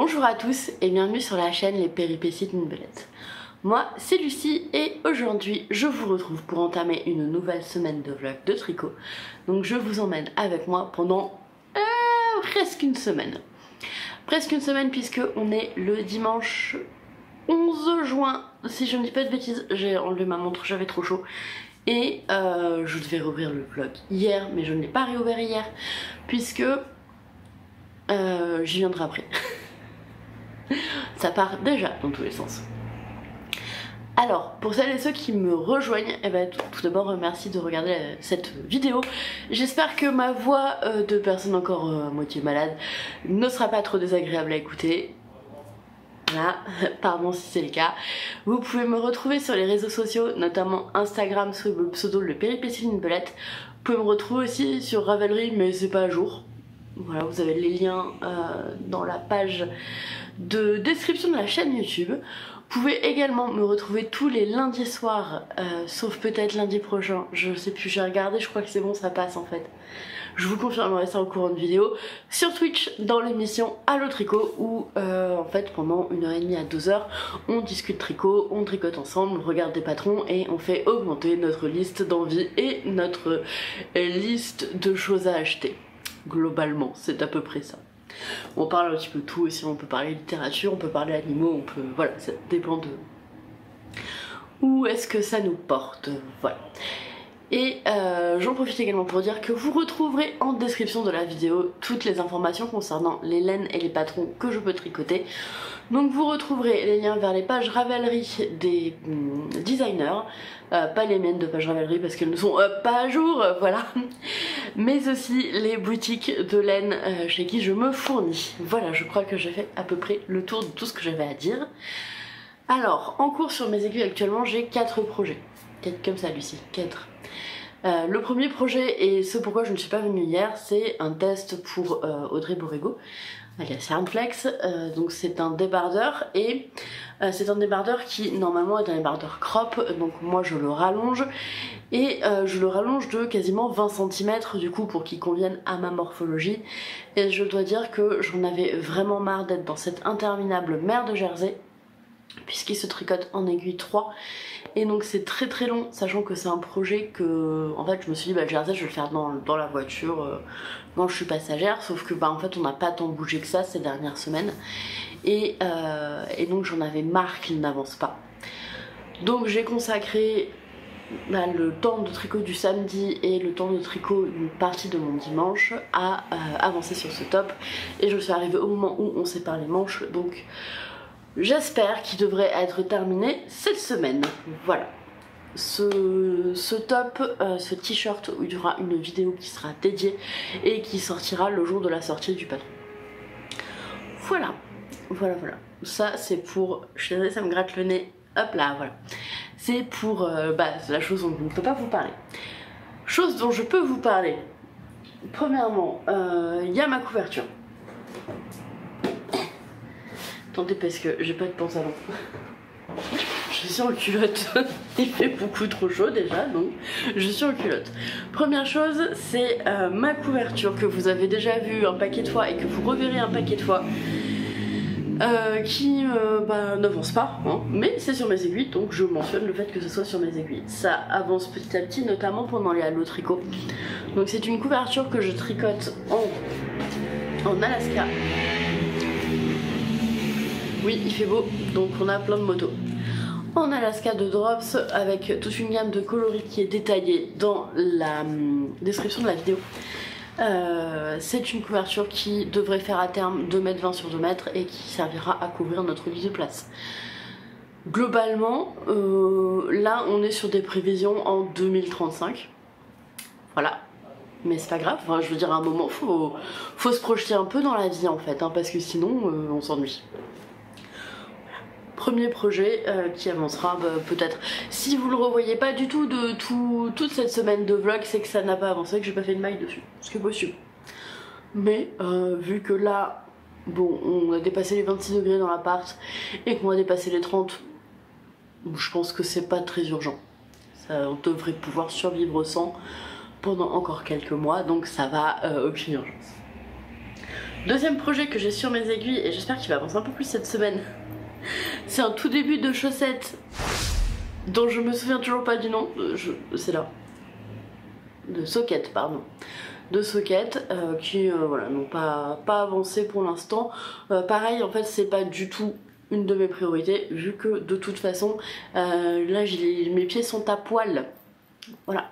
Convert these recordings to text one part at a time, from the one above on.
Bonjour à tous et bienvenue sur la chaîne Les Péripéties d'une Belette. Moi c'est Lucie et aujourd'hui je vous retrouve pour entamer une nouvelle semaine de vlog de tricot. Donc je vous emmène avec moi pendant presque une semaine. Presque une semaine puisque on est le dimanche 11 juin. Si je ne dis pas de bêtises, j'ai enlevé ma montre, j'avais trop chaud. Et je devais rouvrir le vlog hier mais je ne l'ai pas réouvert hier puisque j'y viendrai après. Ça part déjà dans tous les sens. Alors, pour celles et ceux qui me rejoignent, eh ben, tout d'abord merci de regarder cette vidéo. J'espère que ma voix de personne encore moitié malade ne sera pas trop désagréable à écouter. Voilà, pardon si c'est le cas. Vous pouvez me retrouver sur les réseaux sociaux, notamment Instagram sous le pseudo Le Péripéties d'une Belette. Vous pouvez me retrouver aussi sur Ravelry, mais c'est pas à jour. Voilà, vous avez les liens dans la page de description de la chaîne YouTube. Vous pouvez également me retrouver tous les lundis soirs, sauf peut-être lundi prochain, je sais plus, j'ai regardé, je crois que c'est bon, ça passe en fait. Je vous confirmerai ça au courant de vidéo, sur Twitch dans l'émission Allo Tricot où en fait pendant 1h30 à 2h on discute tricot, on tricote ensemble, on regarde des patrons et on fait augmenter notre liste d'envies et notre liste de choses à acheter. Globalement, c'est à peu près ça. On parle un petit peu de tout aussi, on peut parler littérature, on peut parler animaux, on peut... Voilà, ça dépend de... où est-ce que ça nous porte, voilà. Et j'en profite également pour dire que vous retrouverez en description de la vidéo toutes les informations concernant les laines et les patrons que je peux tricoter. Donc vous retrouverez les liens vers les pages Ravelry des designers, pas les miennes de page Ravelry parce qu'elles ne sont pas à jour, voilà, mais aussi les boutiques de laine chez qui je me fournis. Voilà, je crois que j'ai fait à peu près le tour de tout ce que j'avais à dire. Alors, en cours sur mes aiguilles actuellement, j'ai 4 projets. 4 comme ça, Lucie, 4. Le premier projet, et ce pourquoi je ne suis pas venue hier, c'est un test pour Audrey Borrego, alias Yarnflex. Donc c'est un débardeur et c'est un débardeur qui normalement est un débardeur crop, donc moi je le rallonge et je le rallonge de quasiment 20 cm du coup pour qu'il convienne à ma morphologie. Et je dois dire que j'en avais vraiment marre d'être dans cette interminable mer de jersey puisqu'il se tricote en aiguille 3 et donc c'est très très long, sachant que c'est un projet que en fait je me suis dit bah le jersey je vais le faire dans la voiture quand je suis passagère, sauf que bah en fait on n'a pas tant bougé que ça ces dernières semaines et donc j'en avais marre qu'il n'avance pas. Donc j'ai consacré le temps de tricot du samedi et le temps de tricot d'une partie de mon dimanche à avancer sur ce top et je suis arrivée au moment où on sépare les manches, donc j'espère qu'il devrait être terminé cette semaine. Voilà. Ce top, ce t-shirt où il y aura une vidéo qui sera dédiée et qui sortira le jour de la sortie du patron. Voilà. Voilà, voilà. Ça c'est pour... Je suis désolée, ça me gratte le nez. Hop là, voilà. C'est pour la chose dont je ne peux pas vous parler. Chose dont je peux vous parler. Premièrement, il y a ma couverture. Attendez parce que j'ai pas de pantalon. Je suis en culotte. Il fait beaucoup trop chaud déjà, donc je suis en culotte. Première chose, c'est ma couverture que vous avez déjà vue un paquet de fois et que vous reverrez un paquet de fois. Qui n'avance pas, hein, mais c'est sur mes aiguilles, donc je mentionne le fait que ce soit sur mes aiguilles. Ça avance petit à petit, notamment pendant les Allo Tricot. Donc c'est une couverture que je tricote en Alaska. Oui, il fait beau, donc on a plein de motos. En Alaska de Drops, avec toute une gamme de coloris qui est détaillée dans la description de la vidéo. C'est une couverture qui devrait faire à terme 2,20 m sur 2 m et qui servira à couvrir notre lit de place. Globalement, là on est sur des prévisions en 2035. Voilà. Mais c'est pas grave, enfin, je veux dire à un moment faut se projeter un peu dans la vie en fait, hein, parce que sinon on s'ennuie. Premier projet qui avancera peut-être. Si vous le revoyez pas du tout de toute cette semaine de vlog, c'est que ça n'a pas avancé, que j'ai pas fait de maille dessus, ce qui est possible. Mais vu que là, bon, on a dépassé les 26 degrés dans l'appart et qu'on a dépassé les 30, je pense que c'est pas très urgent. Ça, on devrait pouvoir survivre sans pendant encore quelques mois, donc ça va, aucune urgence. Deuxième projet que j'ai sur mes aiguilles, et j'espère qu'il va avancer un peu plus cette semaine, c'est un tout début de chaussettes dont je me souviens toujours pas du nom, c'est là, de socket pardon, de socket qui voilà, n'ont pas avancé pour l'instant. Pareil, en fait c'est pas du tout une de mes priorités vu que de toute façon là mes pieds sont à poil, voilà,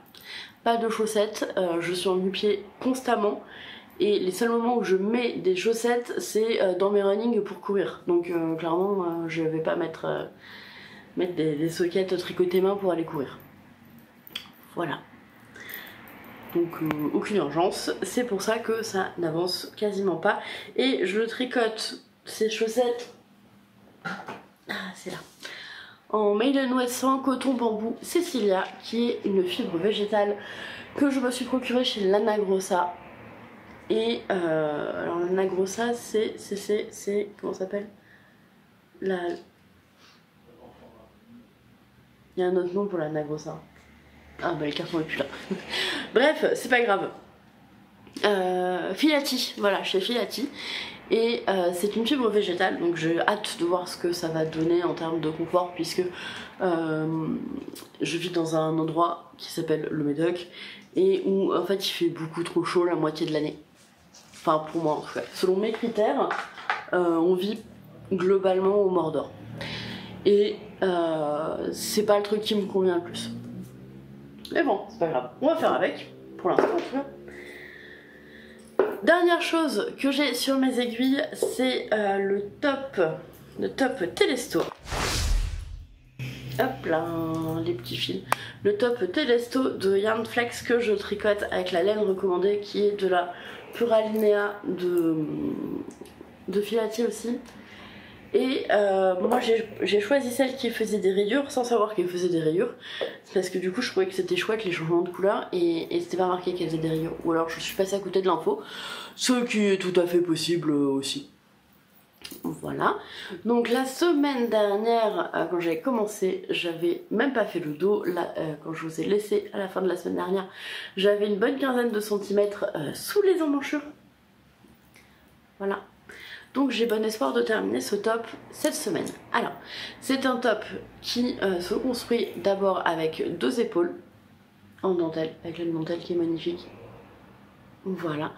pas de chaussettes, je suis en nu-pied constamment. Et les seuls moments où je mets des chaussettes, c'est dans mes runnings pour courir. Donc clairement, je vais pas mettre des sockets tricotées main pour aller courir. Voilà. Donc aucune urgence. C'est pour ça que ça n'avance quasiment pas. Et je tricote ces chaussettes. Ah, c'est là. En Maiden Wet coton bambou Cecilia, qui est une fibre végétale que je me suis procurée chez Lana Grossa. Et alors Lana Grossa c'est comment ça s'appelle, il y a un autre nom pour Lana Grossa. Ah bah le carton est plus là. Bref, c'est pas grave. Filati, voilà, chez Filati. Et c'est une fibre végétale, donc j'ai hâte de voir ce que ça va donner en termes de confort, puisque je vis dans un endroit qui s'appelle le Médoc et où en fait il fait beaucoup trop chaud la moitié de l'année. Enfin pour moi en tout cas. Selon mes critères, on vit globalement au Mordor. Et c'est pas le truc qui me convient le plus. Mais bon, c'est pas grave. On va faire avec, pour l'instant en tout cas. Dernière chose que j'ai sur mes aiguilles, c'est le top Telesto. Hop là, les petits fils. Le top Telesto de Yarn Flex que je tricote avec la laine recommandée qui est de la Puralinea de Filati aussi. Et moi j'ai choisi celle qui faisait des rayures sans savoir qu'elle faisait des rayures, parce que du coup je trouvais que c'était chouette les changements de couleur et c'était pas marqué qu'elle faisait des rayures, ou alors je suis passée à côté de l'info, ce qui est tout à fait possible aussi. Voilà, donc la semaine dernière quand j'avais commencé, j'avais même pas fait le dos. Là, quand je vous ai laissé à la fin de la semaine dernière, j'avais une bonne quinzaine de centimètres sous les emmanchures. Voilà. Donc j'ai bon espoir de terminer ce top cette semaine. Alors, c'est un top qui se construit d'abord avec 2 épaules en dentelle, avec la dentelle qui est magnifique. Voilà,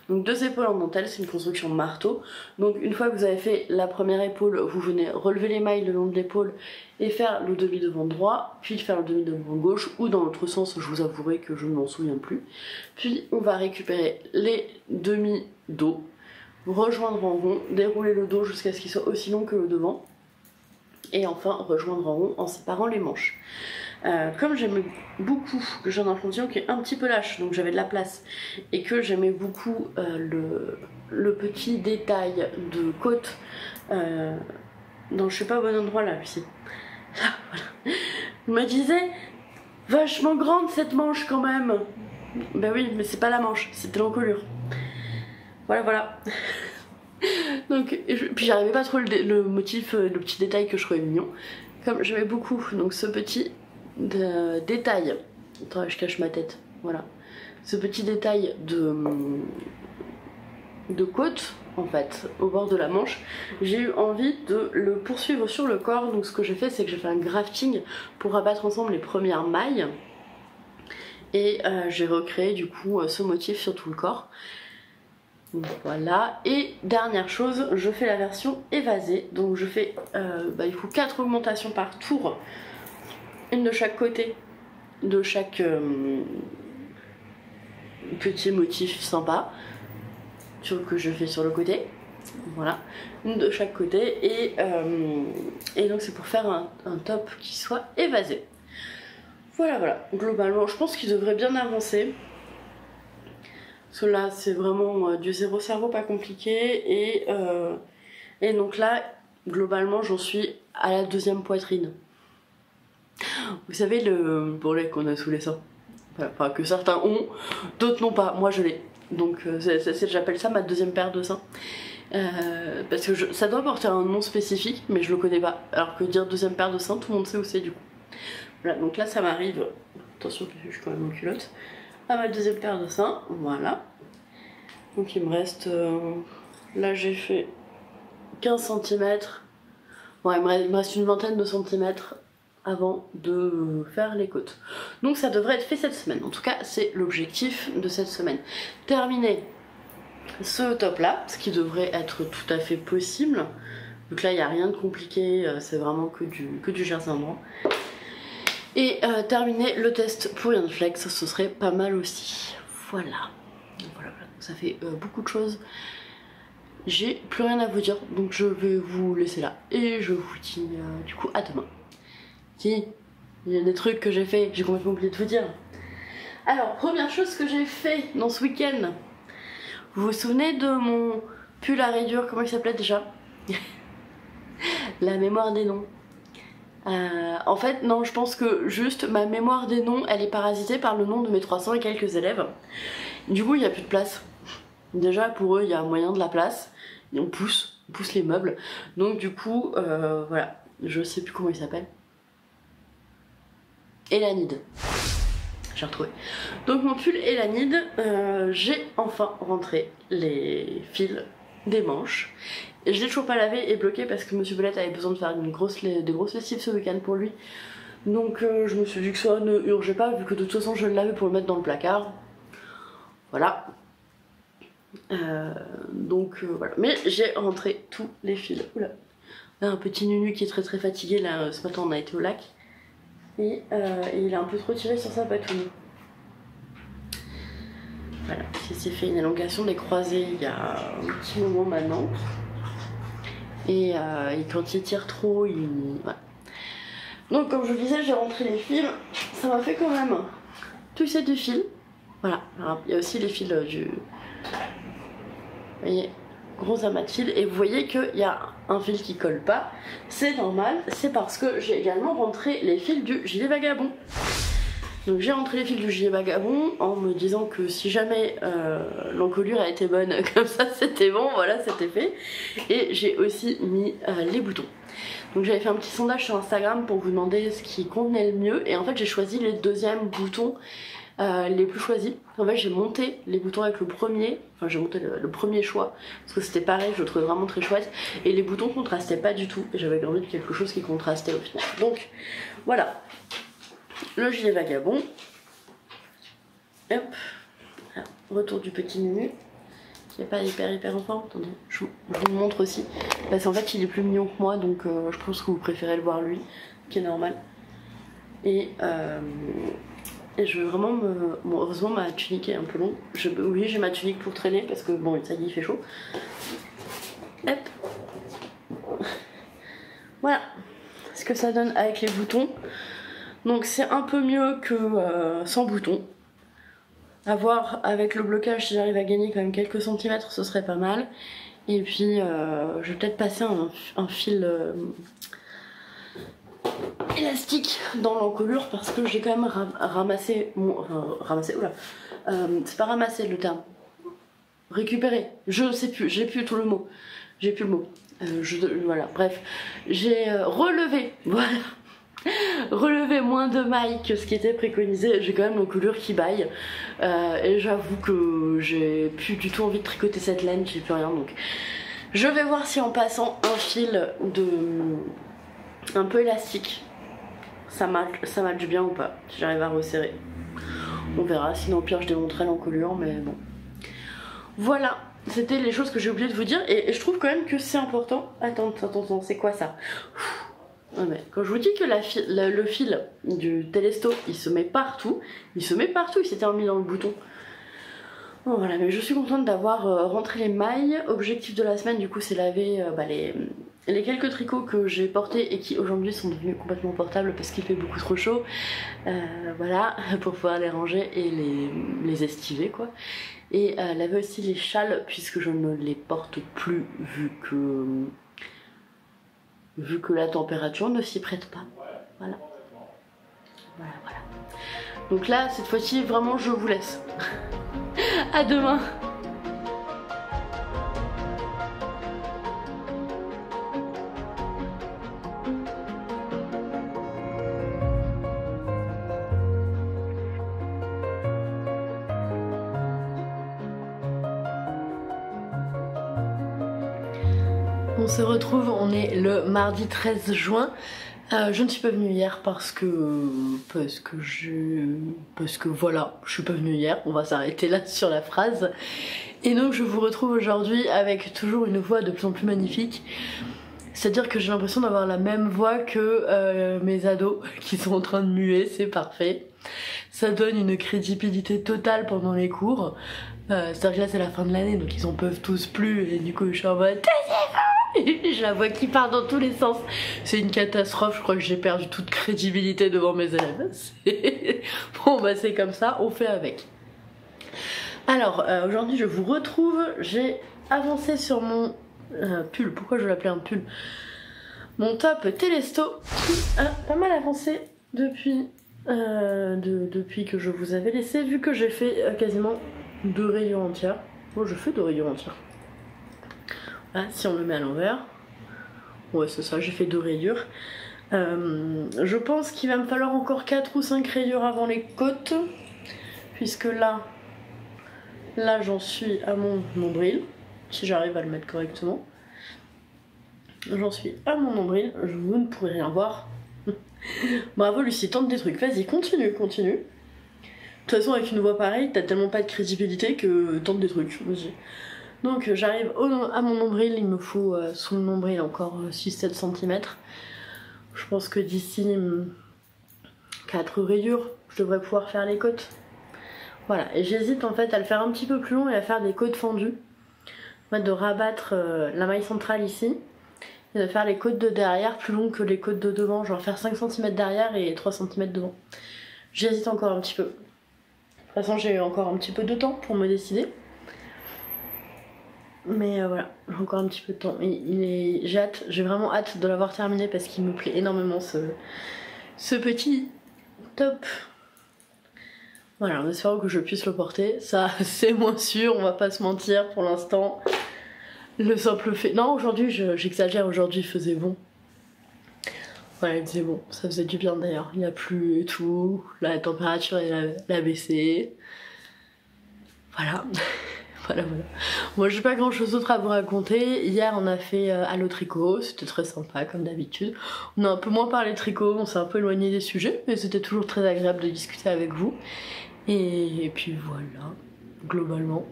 donc 2 épaules en dentelle, c'est une construction marteau. Donc une fois que vous avez fait la première épaule, vous venez relever les mailles le long de l'épaule et faire le demi-devant droit, puis faire le demi-devant gauche, ou dans l'autre sens, je vous avouerai que je ne m'en souviens plus. Puis on va récupérer les demi-dos, rejoindre en rond, dérouler le dos jusqu'à ce qu'il soit aussi long que le devant, et enfin rejoindre en rond en séparant les manches. Comme j'aimais beaucoup, que j'ai un échantillon qui est un petit peu lâche, donc j'avais de la place, et que j'aimais beaucoup le petit détail de côte, non je suis pas au bon endroit là, Lucie. Là, voilà. Je me disais, vachement grande cette manche quand même. Bah oui, mais c'est pas la manche, c'était l'encolure. Voilà. Donc, puis j'arrivais pas à trouver le motif, le petit détail que je trouvais mignon. Comme j'aimais beaucoup, donc ce petit détail. Attends, je cache ma tête. Voilà. Ce petit détail de côte, en fait, au bord de la manche, j'ai eu envie de le poursuivre sur le corps. Donc ce que j'ai fait, c'est que j'ai fait un grafting pour abattre ensemble les premières mailles. Et j'ai recréé du coup ce motif sur tout le corps. Voilà, et dernière chose, je fais la version évasée, donc je fais du coup 4 augmentations par tour, une de chaque côté, de chaque petit motif sympa que je fais sur le côté, voilà, une de chaque côté, et donc c'est pour faire un top qui soit évasé. Voilà, globalement je pense qu'il devrait bien avancer. Parce que là c'est vraiment du zéro cerveau, pas compliqué, et donc là globalement j'en suis à la 2e poitrine. Vous savez le bourrelet qu'on a sous les seins, enfin que certains ont, d'autres n'ont pas, moi je l'ai. Donc j'appelle ça ma 2e paire de seins. Parce que ça doit porter un nom spécifique mais je le connais pas. Alors que dire 2e paire de seins, tout le monde sait où c'est du coup. Voilà, donc là ça m'arrive, attention je suis quand même en culotte, à ma 2e paire de seins, voilà. Donc il me reste Là j'ai fait 15 cm. Ouais, il me reste une vingtaine de centimètres avant de faire les côtes. Donc ça devrait être fait cette semaine. En tout cas, c'est l'objectif de cette semaine. Terminer ce top là, ce qui devrait être tout à fait possible. Donc là, il n'y a rien de compliqué, c'est vraiment que du jersey endroit. Et terminer le test pour Yann Flex, ce serait pas mal aussi. Voilà. Voilà. Ça fait beaucoup de choses. J'ai plus rien à vous dire, donc je vais vous laisser là. Et je vous dis du coup à demain. Si, il y a des trucs que j'ai fait, j'ai complètement oublié de vous dire. Alors, première chose que j'ai fait dans ce week-end. Vous vous souvenez de mon pull à rayures, comment il s'appelait déjà? La mémoire des noms. En fait, non, je pense que juste ma mémoire des noms, elle est parasitée par le nom de mes 300 et quelques élèves. Du coup, il n'y a plus de place. Déjà, pour eux, il y a moyen de la place. Et on pousse les meubles. Donc du coup, voilà, je sais plus comment il s'appelle. Elanide. J'ai retrouvé. Donc mon pull Elanide, j'ai enfin rentré les fils des manches. Et je l'ai toujours pas lavé et bloqué parce que Monsieur Belette avait besoin de faire des grosses lessives ce week-end pour lui. Donc je me suis dit que ça ne urgeait pas vu que de toute façon je le lavais pour le mettre dans le placard. Voilà. Voilà, mais j'ai rentré tous les fils. Oula. Là, un petit Nunu qui est très fatigué, là ce matin on a été au lac et il est un peu trop tiré sur sa patouille. Voilà, il s'est fait une élongation des croisés il y a un petit moment maintenant et quand il tire trop, voilà. Donc comme je vous disais, j'ai rentré les fils, ça m'a fait quand même tout ces deux fils. Voilà, alors, il y a aussi les fils du... Vous voyez, gros amas de fil, et vous voyez qu'il y a un fil qui colle pas, c'est normal, c'est parce que j'ai également rentré les fils du gilet vagabond. Donc j'ai rentré les fils du gilet vagabond en me disant que si jamais l'encolure a été bonne comme ça, c'était bon, voilà, c'était fait. Et j'ai aussi mis les boutons. Donc j'avais fait un petit sondage sur Instagram pour vous demander ce qui convenait le mieux, et en fait j'ai choisi les deuxièmes boutons les plus choisis. En fait j'ai monté les boutons avec le premier, enfin j'ai monté le premier choix parce que c'était pareil, je le trouvais vraiment très chouette et les boutons contrastaient pas du tout et j'avais envie de quelque chose qui contrastait au final. Donc voilà, le gilet vagabond. Hop, alors, retour du petit Nunu qui n'est pas hyper en forme. Attendez, je vous le montre aussi parce qu'en fait il est plus mignon que moi, donc je pense que vous préférez le voir lui, qui est normal. Et je veux vraiment me... Bon, heureusement ma tunique est un peu longue. Oui, j'ai ma tunique pour traîner parce que bon, ça y est, il fait chaud. Hop. Voilà ce que ça donne avec les boutons. Donc c'est un peu mieux que sans boutons. À voir avec le blocage, si j'arrive à gagner quand même quelques centimètres, ce serait pas mal. Et puis je vais peut-être passer un fil... élastique dans l'encolure parce que j'ai quand même ramassé oula, c'est pas ramasser le terme, récupérer, je sais plus, j'ai plus tout le mot, j'ai plus le mot, voilà, bref, j'ai relevé, voilà, relevé moins de mailles que ce qui était préconisé. J'ai quand même l'encolure qui baille et j'avoue que j'ai plus du tout envie de tricoter cette laine, j'ai plus rien, donc je vais voir si en passant un fil un peu élastique ça matche bien ou pas, si j'arrive à resserrer. On verra, sinon au pire je démonterai l'encolure, mais bon. Voilà, c'était les choses que j'ai oublié de vous dire, et je trouve quand même que c'est important. Attends, c'est quoi ça? Ouais, mais quand je vous dis que le fil du Telesto, il se met partout, il s'était remis dans le bouton. Bon, voilà, mais je suis contente d'avoir rentré les mailles. Objectif de la semaine, du coup, c'est laver les quelques tricots que j'ai portés et qui aujourd'hui sont devenus complètement portables parce qu'il fait beaucoup trop chaud. Voilà, pour pouvoir les ranger et les estiver, quoi. Et laver aussi les châles puisque je ne les porte plus vu que la température ne s'y prête pas. Voilà. Voilà. Donc là, cette fois-ci, vraiment, je vous laisse. À demain. qu'on se retrouve, on est le mardi 13 juin. Je ne suis pas venue hier parce que voilà, je suis pas venue hier, on va s'arrêter là sur la phrase. Et donc je vous retrouve aujourd'hui avec toujours une voix de plus en plus magnifique. C'est-à-dire que j'ai l'impression d'avoir la même voix que mes ados qui sont en train de muer, c'est parfait. Ça donne une crédibilité totale pendant les cours. C'est-à-dire que là c'est la fin de l'année donc ils en peuvent tous plus et du coup je suis en mode j'ai la voix qui part dans tous les sens. C'est une catastrophe, je crois que j'ai perdu toute crédibilité devant mes élèves. Bon bah c'est comme ça, on fait avec. Alors aujourd'hui je vous retrouve, j'ai avancé sur mon pull, pourquoi je l'appelais un pull? Mon top Telesto qui a pas mal avancé depuis que je vous avais laissé, vu que j'ai fait quasiment 2 rayures entières. Bon, je fais 2 rayures entières. Ah, si on le met à l'envers. Ouais, c'est ça, j'ai fait 2 rayures. Je pense qu'il va me falloir encore 4 ou 5 rayures avant les côtes. Puisque là j'en suis à mon nombril. Si j'arrive à le mettre correctement. J'en suis à mon nombril. Vous ne pourrez rien voir. Bravo Lucie, tente des trucs. Vas-y, continue. De toute façon, avec une voix pareille, t'as tellement pas de crédibilité que tente des trucs. Vas-y. Donc j'arrive à mon nombril, il me faut sous le nombril encore 6-7 cm. Je pense que d'ici 4 rayures, je devrais pouvoir faire les côtes. Voilà, et j'hésite en fait à le faire un petit peu plus long et à faire des côtes fendues. En fait, de rabattre la maille centrale ici et de faire les côtes de derrière plus longues que les côtes de devant, genre faire 5 cm derrière et 3 cm devant. J'hésite encore un petit peu. De toute façon, j'ai eu encore un petit peu de temps pour me décider. Mais voilà, j'ai encore un petit peu de temps. J'ai vraiment hâte de l'avoir terminé parce qu'il me plaît énormément ce petit top. Voilà, en espérant que je puisse le porter. Ça, c'est moins sûr, on va pas se mentir pour l'instant. Le simple fait... Non, aujourd'hui, j'exagère, aujourd'hui il faisait bon. Voilà, il faisait bon, ça faisait du bien d'ailleurs. Il a plu et tout, la température elle a baissé. Voilà. Voilà. Moi j'ai pas grand chose d'autre à vous raconter. Hier on a fait Allo Tricot, c'était très sympa comme d'habitude. On a un peu moins parlé tricot, on s'est un peu éloigné des sujets, mais c'était toujours très agréable de discuter avec vous. Et puis voilà, globalement.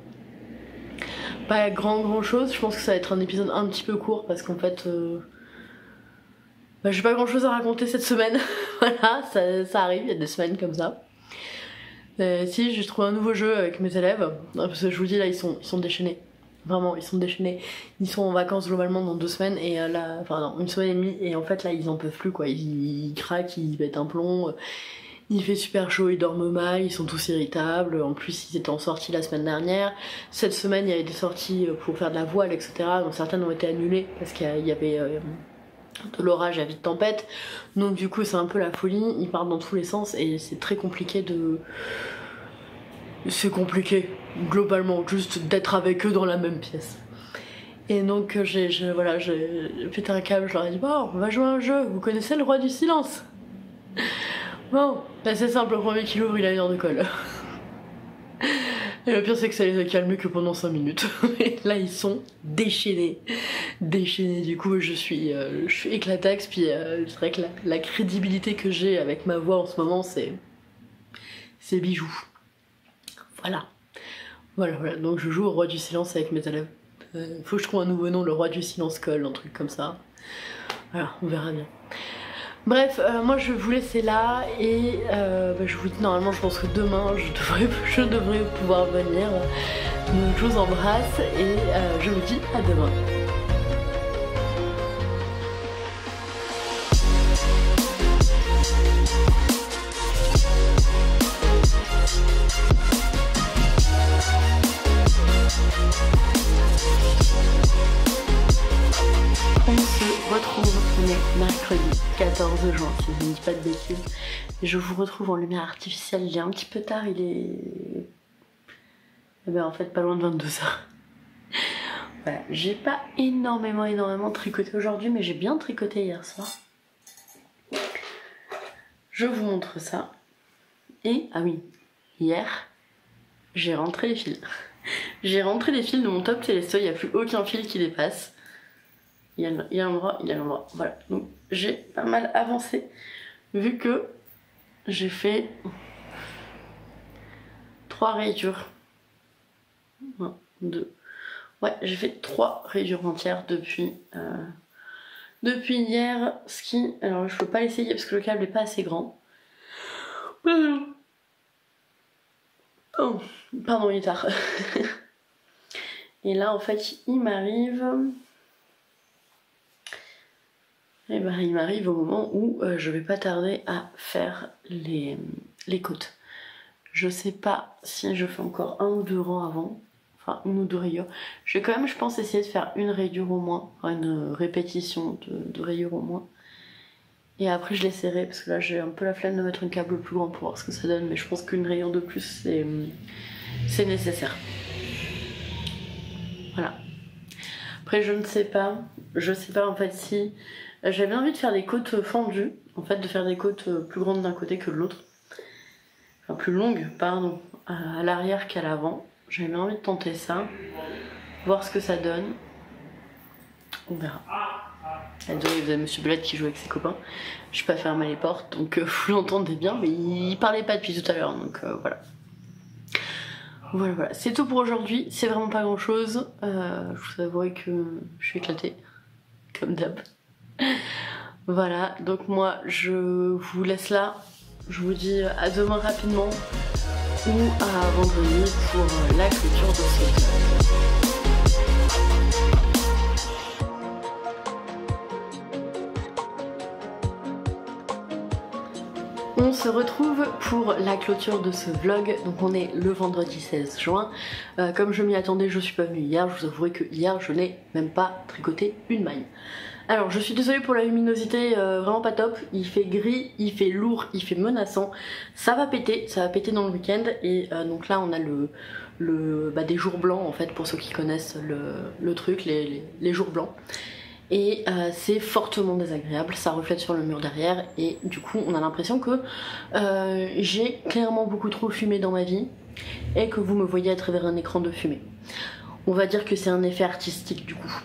Pas grand chose, je pense que ça va être un épisode un petit peu court parce qu'en fait... j'ai pas grand chose à raconter cette semaine. Voilà, ça arrive, il y a des semaines comme ça. Si, j'ai trouvé un nouveau jeu avec mes élèves, parce que je vous dis là ils sont déchaînés, vraiment ils sont déchaînés, ils sont en vacances globalement dans 2 semaines et là, enfin non, 1 semaine et demie et en fait là ils en peuvent plus quoi, ils craquent, ils pètent un plomb, il fait super chaud, ils dorment mal, ils sont tous irritables, en plus ils étaient en sortie la semaine dernière, cette semaine il y avait des sorties pour faire de la voile etc, donc certaines ont été annulées parce qu'il y avait... de l'orage et de tempête, donc du coup c'est un peu la folie, ils partent dans tous les sens et c'est très compliqué c'est compliqué globalement juste d'être avec eux dans la même pièce. Et donc j'ai pété un câble, je leur ai dit bon on va jouer à un jeu, vous connaissez le roi du silence? Bon, là c'est simple, le premier qui l'ouvre il a 1 heure de colle. Et le pire c'est que ça les a calmés que pendant 5 minutes. Et là ils sont déchaînés. Du coup je suis éclataxe. Puis c'est vrai que la crédibilité que j'ai avec ma voix en ce moment c'est bijou. Voilà, donc je joue au roi du silence avec mes élèves. Faut que je trouve un nouveau nom, le roi du silence colle, un truc comme ça. Voilà, on verra bien. Bref, moi je vais vous laisser là et je vous dis normalement je pense que demain je devrais pouvoir venir. Donc je vous embrasse et je vous dis à demain. On se retrouve, on est mercredi 14 juin, si je ne dis pas de bêtises. Et je vous retrouve en lumière artificielle, il est un petit peu tard, il est... Eh bien en fait pas loin de 22h. Voilà, j'ai pas énormément tricoté aujourd'hui, mais j'ai bien tricoté hier soir. Je vous montre ça. Et, ah oui, hier, j'ai rentré les fils. J'ai rentré les fils de mon top Telesto, il n'y a plus aucun fil qui dépasse. il y a l'endroit, il y a l'endroit. Voilà, donc j'ai pas mal avancé vu que j'ai fait 3 rayures. 1, 2. Ouais, j'ai fait 3 rayures entières depuis hier. Ce qui, alors je peux pas l'essayer parce que le câble est pas assez grand. Oh, pardon, il est tard. Et là, en fait, il m'arrive. Et ben, il m'arrive au moment où je vais pas tarder à faire les côtes. Je sais pas si je fais encore 1 ou 2 rangs avant. Enfin, 1 ou 2 rayures. Je vais quand même, je pense, essayer de faire une rayure au moins. Enfin, une répétition de rayures au moins. Et après, je l'essaierai parce que là, j'ai un peu la flemme de mettre une câble plus grande pour voir ce que ça donne. Mais je pense qu'une rayure de plus, c'est nécessaire. Voilà. Après, je ne sais pas. Je sais pas en fait si. J'avais envie de faire des côtes fendues. En fait, de faire des côtes plus grandes d'un côté que de l'autre. Enfin, plus longues, pardon. À l'arrière qu'à l'avant. J'avais envie de tenter ça. Voir ce que ça donne. On verra. Désolé, vous avez Monsieur Belette qui joue avec ses copains. Je n'ai pas fermé les portes, donc vous l'entendez bien, mais il parlait pas depuis tout à l'heure, donc voilà. Voilà, c'est tout pour aujourd'hui. C'est vraiment pas grand chose. Je vous avouerai que je suis éclatée, comme d'hab. Voilà, donc moi je vous laisse là. Je vous dis à demain rapidement ou à vendredi pour la clôture de ce vidéo. On se retrouve pour la clôture de ce vlog, donc on est le vendredi 16 juin. Comme je m'y attendais, je suis pas venue hier, je vous avouerai que hier je n'ai même pas tricoté une maille. Alors je suis désolée pour la luminosité, vraiment pas top, il fait gris, il fait lourd, il fait menaçant, ça va péter dans le week-end et donc là on a des jours blancs en fait pour ceux qui connaissent le truc, les jours blancs. Et c'est fortement désagréable, ça reflète sur le mur derrière et du coup on a l'impression que j'ai clairement beaucoup trop fumé dans ma vie et que vous me voyez à travers un écran de fumée. On va dire que c'est un effet artistique du coup.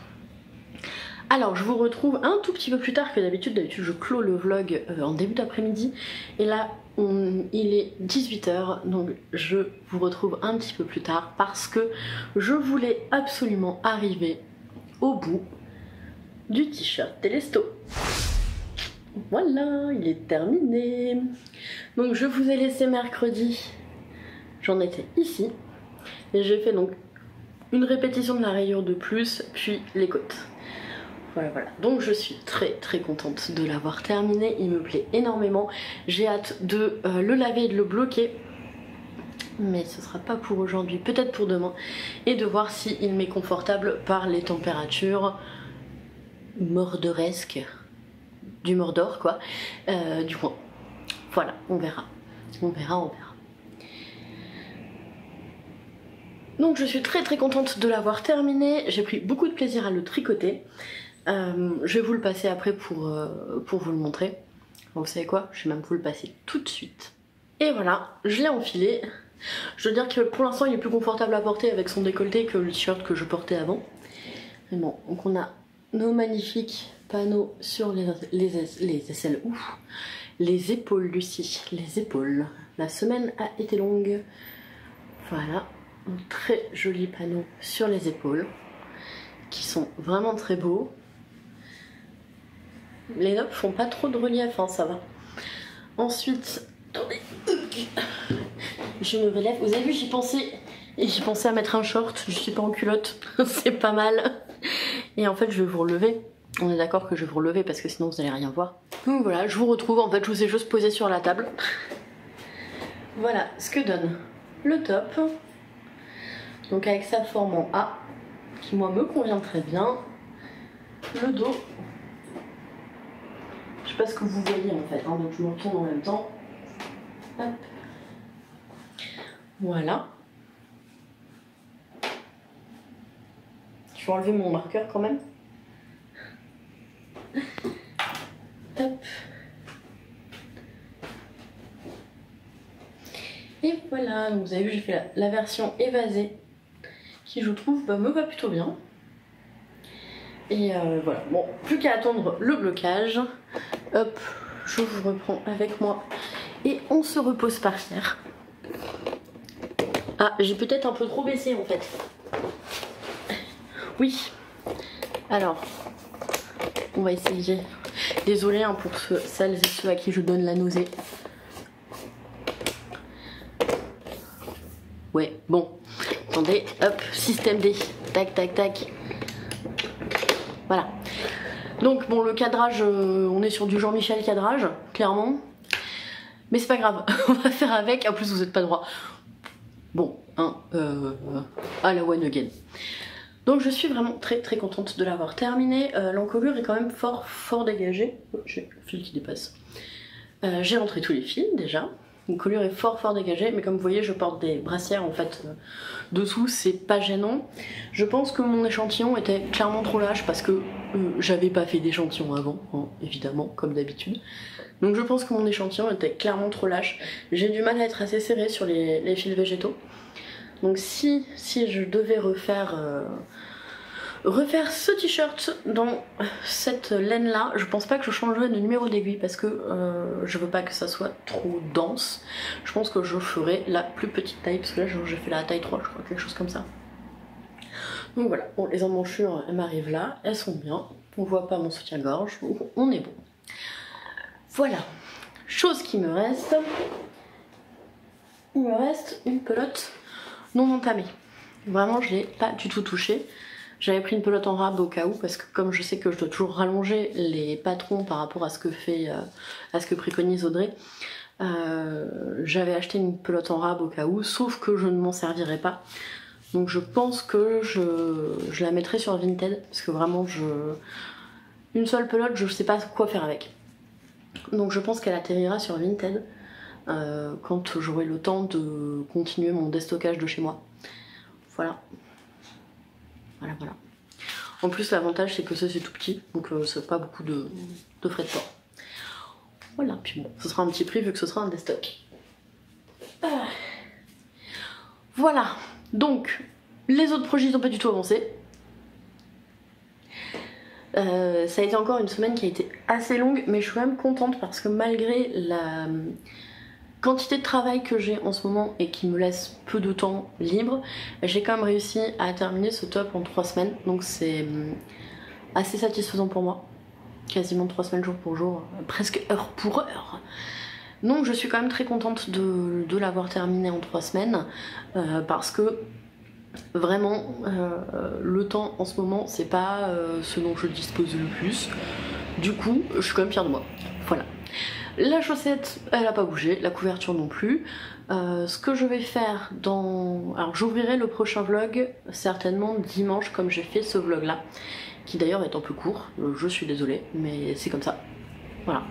Alors je vous retrouve un tout petit peu plus tard que d'habitude. D'habitude je clôt le vlog en début d'après-midi et là il est 18 h, donc je vous retrouve un petit peu plus tard parce que je voulais absolument arriver au bout du t-shirt Telesto. Voilà, il est terminé. Donc je vous ai laissé mercredi, j'en étais ici et j'ai fait donc une répétition de la rayure de plus puis les côtes. Voilà, donc je suis très contente de l'avoir terminé, il me plaît énormément. J'ai hâte de le laver et de le bloquer, mais ce sera pas pour aujourd'hui, peut-être pour demain, et de voir s'il m'est confortable par les températures mordoresques du Mordor quoi, du coin. Voilà, on verra. Donc je suis très contente de l'avoir terminé, j'ai pris beaucoup de plaisir à le tricoter. Je vais vous le passer après pour vous le montrer. Bon, vous savez quoi, je vais même vous le passer tout de suite. Et voilà, je l'ai enfilé. Je veux dire que pour l'instant il est plus confortable à porter avec son décolleté que le t-shirt que je portais avant. Mais bon, donc on a nos magnifiques panneaux sur les aisselles, ouf, les épaules Lucie, les épaules. La semaine a été longue. Voilà, un très joli panneau sur les épaules qui sont vraiment très beaux. Les notes font pas trop de relief, hein, ça va. Ensuite, attendez, je me relève. Vous avez vu, j'y pensais à mettre un short. Je suis pas en culotte, c'est pas mal. Et en fait, je vais vous relever. On est d'accord que je vais vous relever parce que sinon vous allez rien voir. Donc voilà, je vous retrouve. En fait, je vous ai juste posé sur la table. Voilà ce que donne le top. Donc avec sa forme en A, qui moi me convient très bien. Le dos. Je sais pas ce que vous voyez en fait, hein, donc je me retourne en même temps. Hop. Voilà. Je vais enlever mon marqueur quand même. Hop. Et voilà, donc vous avez vu, j'ai fait la version évasée qui je trouve me va plutôt bien. Et voilà, bon, plus qu'à attendre le blocage. Hop, je vous reprends avec moi et on se repose par terre. Ah, j'ai peut-être un peu trop baissé en fait. Oui. Alors, on va essayer. Désolée hein, pour celles et ceux à qui je donne la nausée. Ouais, bon. Attendez, hop, système D. Tac, tac, tac. Voilà. Donc bon, le cadrage, on est sur du Jean-Michel cadrage, clairement. Mais c'est pas grave, on va faire avec. En plus, vous êtes pas droit. Bon, hein, à la one again. Donc je suis vraiment très très contente de l'avoir terminé. L'encolure est quand même fort dégagée. Oh, j'ai le fil qui dépasse. J'ai rentré tous les fils déjà. L'encolure est fort dégagée, mais comme vous voyez, je porte des brassières en fait dessous, c'est pas gênant. Je pense que mon échantillon était clairement trop lâche parce que j'avais pas fait d'échantillon avant, hein, évidemment, comme d'habitude. Donc je pense que mon échantillon était clairement trop lâche. J'ai du mal à être assez serré sur les fils végétaux. Donc si je devais refaire ce t-shirt dans cette laine là, je pense pas que je changerais de numéro d'aiguille parce que je veux pas que ça soit trop dense. Je pense que je ferai la plus petite taille parce que là j'ai fait la taille 3 je crois, quelque chose comme ça. Donc voilà, bon, les emmanchures elles m'arrivent là, elles sont bien, on voit pas mon soutien-gorge, on est bon. Voilà, chose qui me reste, il me reste une pelote non entamée. Vraiment je l'ai pas du tout touchée. J'avais pris une pelote en rab au cas où parce que comme je sais que je dois toujours rallonger les patrons par rapport à ce que préconise Audrey, j'avais acheté une pelote en rab au cas où, sauf que je ne m'en servirai pas. Donc je pense que je la mettrai sur Vinted parce que vraiment une seule pelote je sais pas quoi faire avec. Donc je pense qu'elle atterrira sur Vinted quand j'aurai le temps de continuer mon déstockage de chez moi. Voilà. Voilà. En plus l'avantage c'est que ça c'est tout petit, donc c'est pas beaucoup de frais de port. Voilà, puis bon, ce sera un petit prix vu que ce sera un déstock. Voilà, donc les autres projets n'ont pas du tout avancé. Ça a été encore une semaine qui a été assez longue, mais je suis quand même contente parce que malgré la quantité de travail que j'ai en ce moment et qui me laisse peu de temps libre, j'ai quand même réussi à terminer ce top en 3 semaines, donc c'est assez satisfaisant pour moi. Quasiment 3 semaines jour pour jour, presque heure pour heure. Donc je suis quand même très contente de l'avoir terminé en 3 semaines parce que vraiment le temps en ce moment c'est pas ce dont je dispose le plus. Du coup je suis quand même fière de moi. Voilà. La chaussette, elle a pas bougé, la couverture non plus. Ce que je vais faire alors j'ouvrirai le prochain vlog certainement dimanche comme j'ai fait ce vlog là, qui d'ailleurs est un peu court, je suis désolée, mais c'est comme ça. Voilà.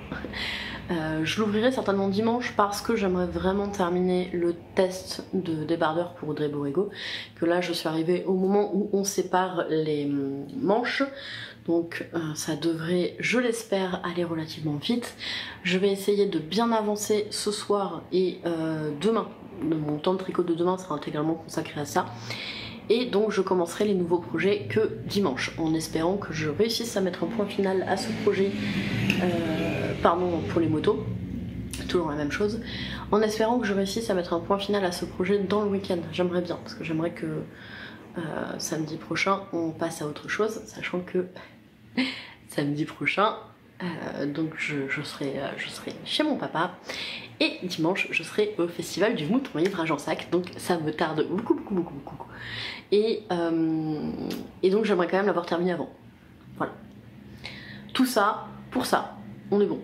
Je l'ouvrirai certainement dimanche parce que j'aimerais vraiment terminer le test de débardeur pour Audrey Borrego, que là je suis arrivée au moment où on sépare les manches. Donc ça devrait, je l'espère, aller relativement vite. Je vais essayer de bien avancer ce soir et demain. Mon temps de tricot de demain sera intégralement consacré à ça. Et donc je commencerai les nouveaux projets que dimanche, en espérant que je réussisse à mettre un point final à ce projet, pardon pour les motos, toujours la même chose, en espérant que je réussisse à mettre un point final à ce projet dans le week-end. J'aimerais bien, parce que j'aimerais que samedi prochain on passe à autre chose, sachant que samedi prochain, donc je serai chez mon papa, et dimanche je serai au festival du Mouton Ivre à Jansac, donc ça me tarde beaucoup. Et donc j'aimerais quand même l'avoir terminé avant. Voilà. Tout ça, pour ça, on est bon.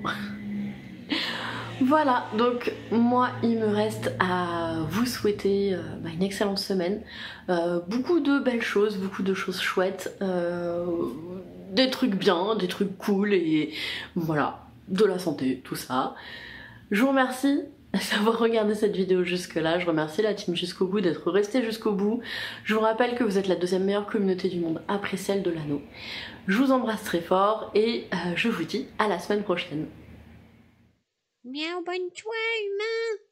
Voilà, donc moi il me reste à vous souhaiter une excellente semaine, beaucoup de belles choses, beaucoup de choses chouettes, des trucs bien, des trucs cool et voilà, de la santé, tout ça. Je vous remercie d'avoir regardé cette vidéo jusque là, je remercie la team jusqu'au bout d'être resté jusqu'au bout. Je vous rappelle que vous êtes la deuxième meilleure communauté du monde après celle de l'anneau. Je vous embrasse très fort et je vous dis à la semaine prochaine. Miaou, bonne soirée, humain.